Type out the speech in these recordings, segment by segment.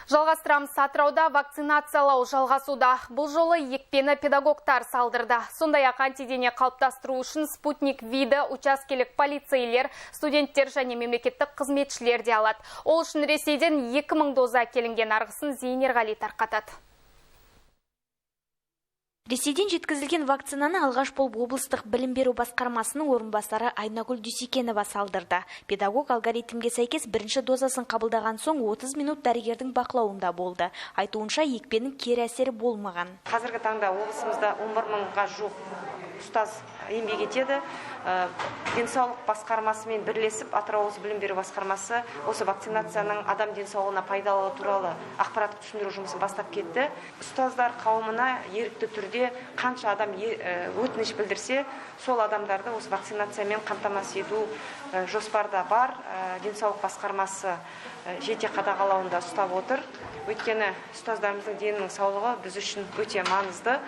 Жалғастырамыз. Атырауда вакцинациялау жалғасуда. Бұл жолы екпені педагогтар салдырды. Сондай-ақ антидене қалыптастыру үшін спутник виді учаскелік полицейлер, студенттер және мемлекеттік қызметшілер де алады. Ол үшін Ресейден 2000 доза әкелінген арғысын Зейнерғали тарқатады. Ресейден жеткізілген вакцинаны алғаш болып облыстық білім беру басқармасының орынбасары Айнагүл Дүйсекенова салдырды. Педагог алгоритмге сәйкес бірінші дозасын қабылдаған соң 30 минут дәрігердің бақылауында болды. Айтуынша екпенің кері әсері болмаған. Қазіргі таңда облысымызда 11 мыңға жуық ұстаз еңбек етеді. Денсаулық басқармасымен бірлесіп Атырау облысы білім беру басқармасы осы вакцинацияның адам денсаулығына пайдалы туралы ақпараттық түсіндіру жұмысын бастап кетті. Ұстаздар қауымына ерікті түрде қанша адам өтініш білдірсе, сол адамдарды осы вакцинациямен қамтамасыз ету жоспарда бар. Денсаулық басқармасы жете қадағалауында ұстап отыр. Өйткені ұстаздарымыздың денінің саулығы біз үшін өте маңызды.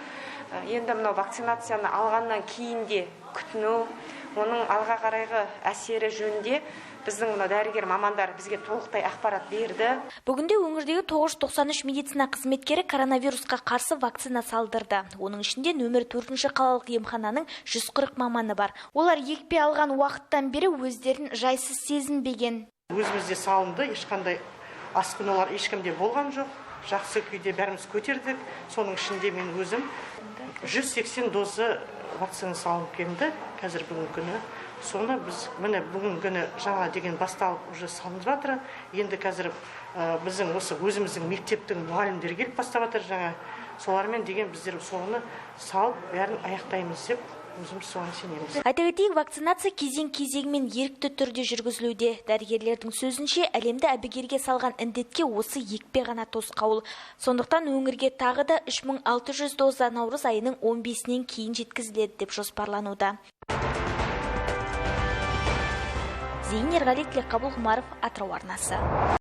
Енді мынау вакцинацияны алғаннан кейін де күтіну, оның алға қарайғы әсері жөнінде біздің дәрігер мамандар бізге толықтай ақпарат берді. Бүгінде өңірдегі 993 медицина қызметкері коронавирусқа қарсы вакцина салдырды. Оның ішінде нөмір 4-ші қалалық емхананың 140 маманы бар. Олар екпе алған уақыттан бері өздерін жайсыз сезінбеген. Өзімізде салынды, ешқандай асқынулар ешкімде болған жоқ. Жақсы күйде бәріміз көтердік. Соның ішінде мен өзім 180 дозы вакцина салынып келді қазір бүгінгі күні. Соны біз міне бүгінгі күні жаңа деген басталып уже салынып жатыр. Енді қазір біздің осы өзіміздің мектептің мұғалімдері келіп бастап жатыр жаңа. Солармен деген біздер соны салып бәрін аяқтаймыз деп өзіміз соған сенеміз. Айта кетейік, вакцинация кезең-кезегімен ерікті түрде жүргізілуде. Дәрігерлердің сөзінше, әлемді әбігерге салған індетке осы екпе ғана тосқауыл. Сондықтан өңірге тағы да 3600 доза наурыз айының 15-нен кейін жеткізіледі деп жоспарлануда. Зейнерғали Тілекқабыл Ғұмаров, Атырау арнасы.